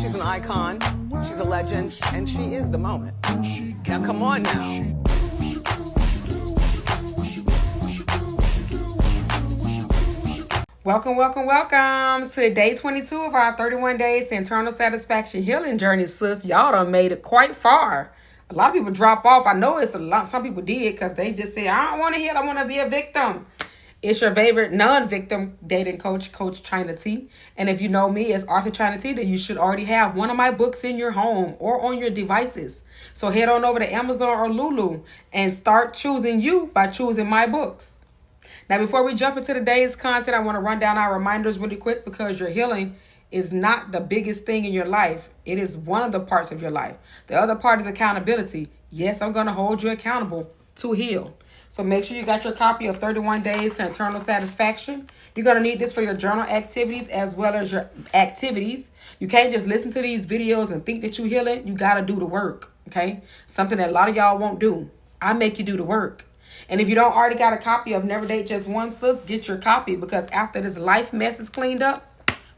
She's an icon, she's a legend, and she is the moment. Now come on now. Welcome to day 22 of our 31 days to internal satisfaction healing journey, sis. Y'all done made it quite far. A lot of people drop off. I know it's a lot. Some people did because they just say, I don't want to heal. I want to be a victim. It's your favorite non-victim dating coach, Coach China T. And if you know me as Arthur China T, then you should already have one of my books in your home or on your devices. So head on over to Amazon or Lulu and start choosing you by choosing my books. Now, before we jump into today's content, I want to run down our reminders really quick because your healing is not the biggest thing in your life. It is one of the parts of your life. The other part is accountability. Yes, I'm going to hold you accountable to heal. So make sure you got your copy of 31 Days to Internal Satisfaction. You're going to need this for your journal activities as well as your activities. You can't just listen to these videos and think that you're healing. You got to do the work, okay? Something that a lot of y'all won't do. I make you do the work. And if you don't already got a copy of Never Date Just One, sis, get your copy because after this life mess is cleaned up,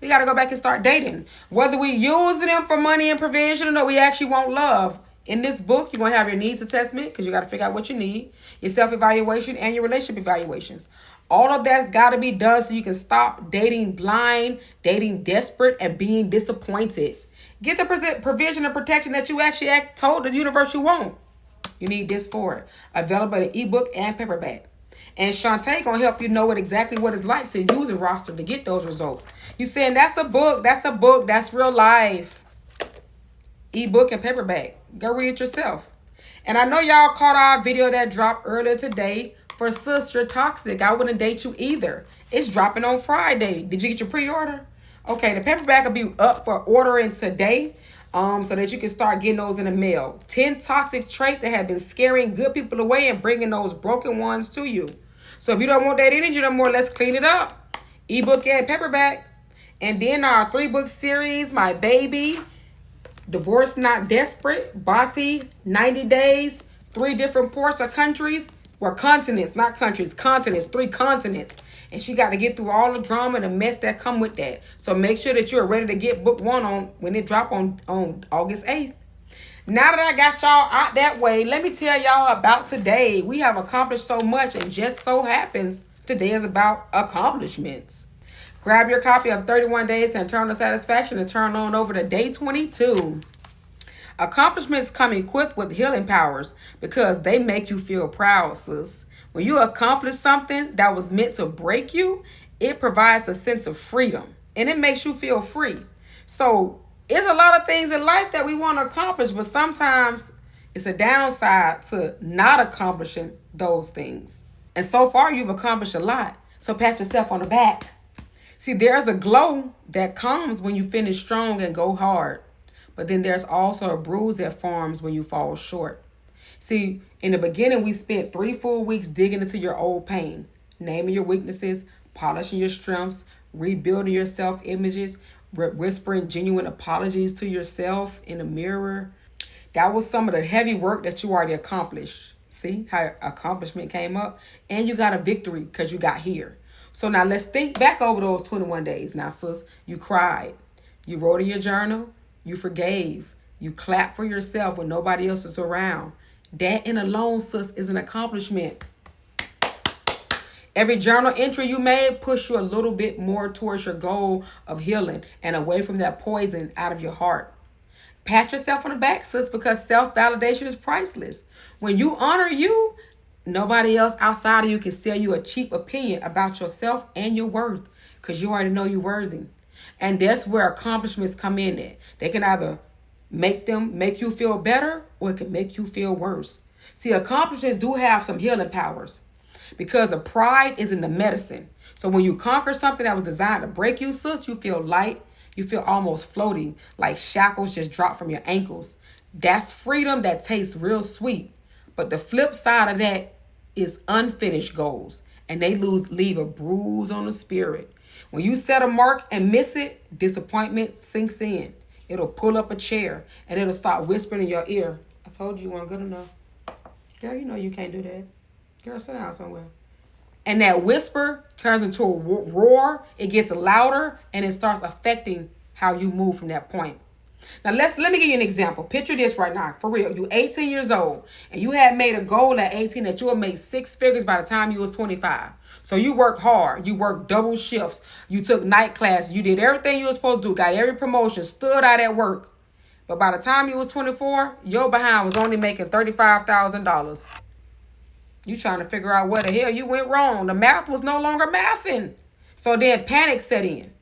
we got to go back and start dating. Whether we use them for money and provision or we actually want love. In this book, you're going to have your needs assessment because you got to figure out what you need, your self-evaluation, and your relationship evaluations. All of that's got to be done so you can stop dating blind, dating desperate, and being disappointed. Get the provision and protection that you actually told the universe you want. You need this for it. Available in ebook and paperback. And Shantae gonna help you know exactly what it's like to use a roster to get those results. You saying that's a book, that's real life. Ebook and paperback. Go read it yourself. And I know y'all caught our video that dropped earlier today for Sis, You're Toxic. I wouldn't date you either. It's dropping on Friday. Did you get your pre-order? Okay, the paperback will be up for ordering today. So that you can start getting those in the mail. 10 toxic traits that have been scaring good people away and bringing those broken ones to you. So if you don't want that energy no more, let's clean it up. Ebook and paperback. And then our 3-book series, My Baby, Divorced Not Desperate, Bati, 90 Days, 3 different ports of countries. Well, continents, not countries, continents, 3 continents. And she got to get through all the drama and the mess that come with that. So make sure that you're ready to get book 1 on when it drop on August 8th. Now that I got y'all out that way, let me tell y'all about today. We have accomplished so much and just so happens today is about accomplishments. Grab your copy of 31 Days to Internal Satisfaction and turn on over to day 22. Accomplishments come equipped with healing powers because they make you feel proud, sis. When you accomplish something that was meant to break you, it provides a sense of freedom and it makes you feel free. So it's a lot of things in life that we want to accomplish, but sometimes it's a downside to not accomplishing those things. And so far you've accomplished a lot. So pat yourself on the back. See, there's a glow that comes when you finish strong and go hard. But then there's also a bruise that forms when you fall short. See, in the beginning, we spent 3 full weeks digging into your old pain, naming your weaknesses, polishing your strengths, rebuilding your self-images, whispering genuine apologies to yourself in the mirror. That was some of the heavy work that you already accomplished. See how accomplishment came up? And you got a victory because you got here. So now let's think back over those 21 days. Now, sis, you cried. You wrote in your journal. You forgave. You clapped for yourself when nobody else is around. That in alone, sis, is an accomplishment. Every journal entry you made pushed you a little bit more towards your goal of healing and away from that poison out of your heart. Pat yourself on the back, sis, because self-validation is priceless. When you honor you, nobody else outside of you can sell you a cheap opinion about yourself and your worth because you already know you're worthy. And that's where accomplishments come in at. They can either make you feel better or it can make you feel worse. See, accomplishments do have some healing powers because the pride is in the medicine. So when you conquer something that was designed to break you, sis, you feel light. You feel almost floating, like shackles just drop from your ankles. That's freedom that tastes real sweet. But the flip side of that is unfinished goals, and they leave a bruise on the spirit. When you set a mark and miss it, disappointment sinks in. It'll pull up a chair and it'll start whispering in your ear. I told you weren't good enough. Girl, you know you can't do that. Girl, sit down somewhere. And that whisper turns into a roar. It gets louder and it starts affecting how you move from that point. Now let me give you an example. Picture this right now, for real. You 18 years old, and you had made a goal at 18 that you would make 6 figures by the time you was 25. So you worked hard. You worked double shifts. You took night classes. You did everything you were supposed to do. Got every promotion. Stood out at work. But by the time you was 24, your behind was only making $35,000. You trying to figure out where the hell you went wrong. The math was no longer mathing. So then panic set in.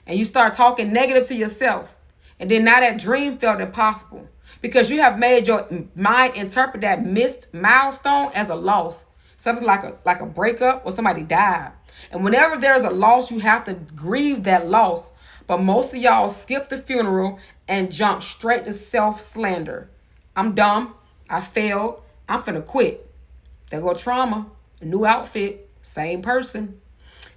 And you start talking negative to yourself. And then now that dream felt impossible. Because you have made your mind interpret that missed milestone as a loss. Something like a breakup or somebody died. And whenever there's a loss, you have to grieve that loss. But most of y'all skip the funeral and jump straight to self-slander. I'm dumb. I failed. I'm finna quit. There go trauma. New outfit. Same person.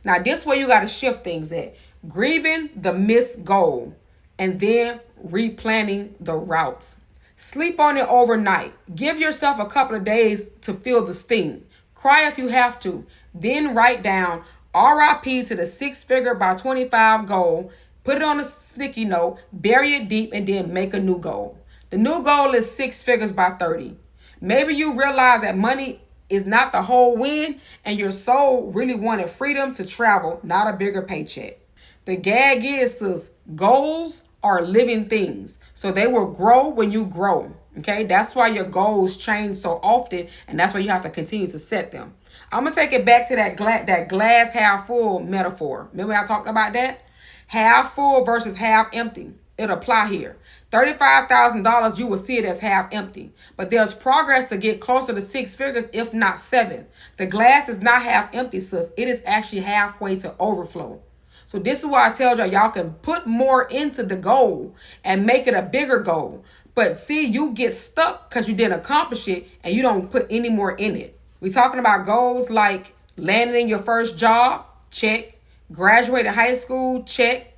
Now this way you got to shift things at. Grieving the missed goal. And then replanning the routes. Sleep on it overnight. Give yourself a couple of days to feel the sting. Cry if you have to. Then write down RIP to the 6-figure by 25 goal. Put it on a sticky note. Bury it deep and then make a new goal. The new goal is 6 figures by 30. Maybe you realize that money is not the whole win and your soul really wanted freedom to travel, not a bigger paycheck. The gag is, sis, goals are living things. So they will grow when you grow. Okay, that's why your goals change so often, and that's why you have to continue to set them. I'm gonna take it back to that glass half full metaphor. Remember I talked about that? Half full versus half empty. It'll apply here. $35,000, you will see it as half empty. But there's progress to get closer to 6 figures, if not 7. The glass is not half empty, sis. It is actually halfway to overflow. So this is why I tell y'all can put more into the goal and make it a bigger goal. But see, you get stuck because you didn't accomplish it and you don't put any more in it. We're talking about goals like landing your first job, check. Graduated high school, check.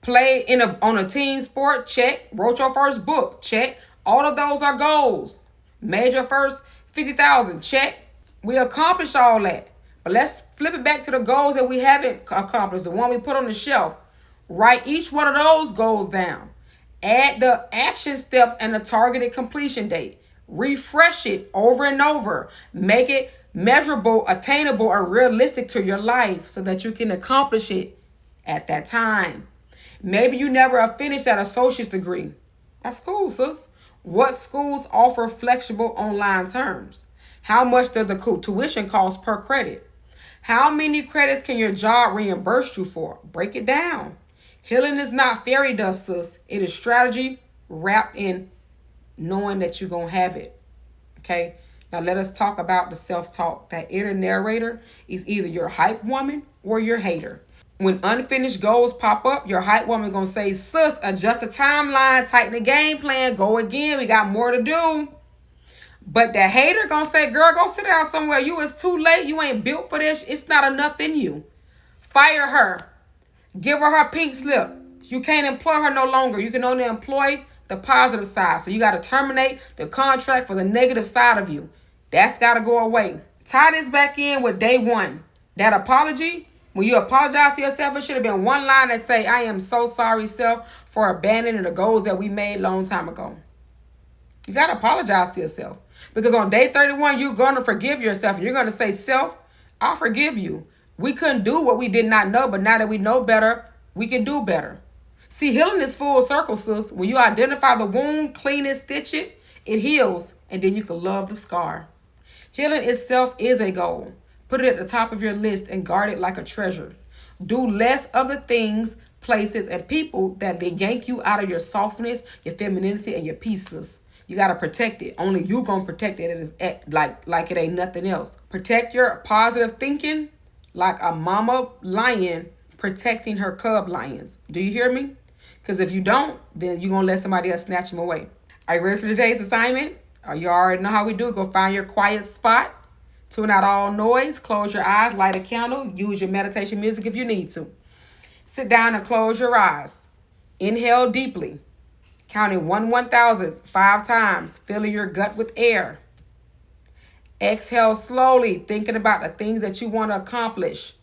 Play on a team sport, check. Wrote your first book, check. All of those are goals. Made your first 50,000, check. We accomplished all that. But let's flip it back to the goals that we haven't accomplished, the one we put on the shelf. Write each one of those goals down. Add the action steps and the targeted completion date. Refresh it over and over. Make it measurable, attainable, and realistic to your life so that you can accomplish it at that time. Maybe you never finished that associate's degree. That's cool, sis. What schools offer flexible online terms? How much does the tuition cost per credit? How many credits can your job reimburse you for? Break it down. Healing is not fairy dust, sis. It is strategy wrapped in knowing that you're going to have it. Okay? Now let us talk about the self-talk. That inner narrator is either your hype woman or your hater. When unfinished goals pop up, your hype woman going to say, sis, adjust the timeline, tighten the game plan, go again. We got more to do. But the hater going to say, girl, go sit down somewhere. You is too late. You ain't built for this. It's not enough in you. Fire her. Give her her pink slip. You can't employ her no longer. You can only employ the positive side. So you got to terminate the contract for the negative side of you. That's got to go away. Tie this back in with day one. That apology, when you apologize to yourself, it should have been one line that say, I am so sorry, self, for abandoning the goals that we made long time ago. You got to apologize to yourself. Because on day 31, you're going to forgive yourself. You're going to say, self, I forgive you. We couldn't do what we did not know, but now that we know better, we can do better. See, healing is full circle, sis. When you identify the wound, clean it, stitch it, it heals, and then you can love the scar. Healing itself is a goal. Put it at the top of your list and guard it like a treasure. Do less of the things, places, and people that they yank you out of your softness, your femininity, and your pieces. You got to protect it. Only you going to protect it. It is like it ain't nothing else. Protect your positive thinking like a mama lion protecting her cub lions. Do you hear me? Because if you don't, then you're going to let somebody else snatch them away. Are you ready for today's assignment? You already know how we do. Go find your quiet spot. Tune out all noise. Close your eyes. Light a candle. Use your meditation music if you need to. Sit down and close your eyes. Inhale deeply. Counting 1/1000 5 times. Filling your gut with air. Exhale slowly, thinking about the things that you want to accomplish.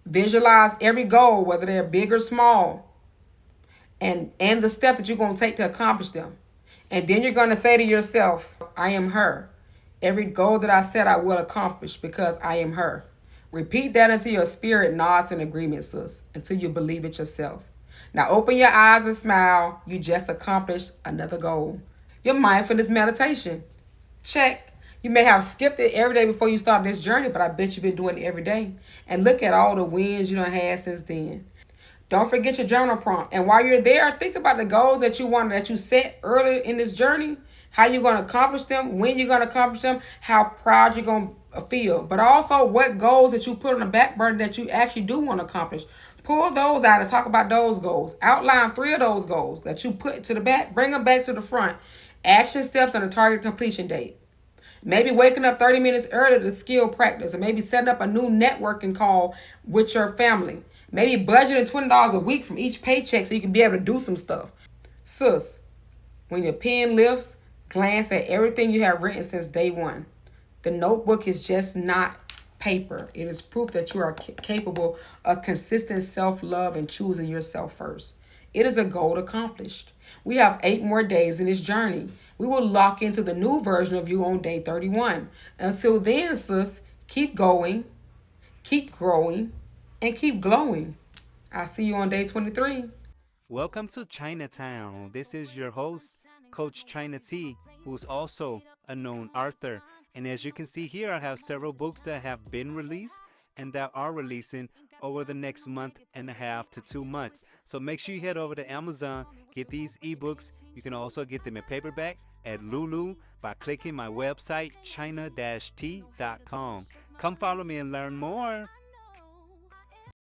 Visualize every goal, whether they're big or small. and the step that you're going to take to accomplish them. And then you're going to say to yourself, I am her. Every goal that I set, I will accomplish because I am her. Repeat that until your spirit nods in agreement, sis, until you believe it yourself. Now open your eyes and smile. You just accomplished another goal. Your mindfulness meditation. Check. You may have skipped it every day before you started this journey, but I bet you've been doing it every day. And look at all the wins you done had since then. Don't forget your journal prompt. And while you're there, think about the goals that you set earlier in this journey, how you're going to accomplish them, when you're going to accomplish them, how proud you're going to feel. But also what goals that you put on the back burner that you actually do want to accomplish. Pull those out and talk about those goals. Outline 3 of those goals that you put to the back, bring them back to the front. Action steps and a target completion date. Maybe waking up 30 minutes earlier to skill practice, or maybe setting up a new networking call with your family. Maybe budgeting $20 a week from each paycheck so you can be able to do some stuff. Sis, when your pen lifts, glance at everything you have written since day one. The notebook is just not paper. It is proof that you are capable of consistent self-love and choosing yourself first. It is a goal accomplished. We have 8 more days in this journey. We will lock into the new version of you on day 31. Until then, sis, keep going, keep growing, and keep glowing. I'll see you on day 23. Welcome to Chinatown. This is your host, Coach China T, who's also a known author. And as you can see here, I have several books that have been released and that are releasing over the next month and a half to 2 months. So make sure you head over to Amazon, get these ebooks. You can also get them in paperback at Lulu by clicking my website, china-t.com. Come follow me and learn more.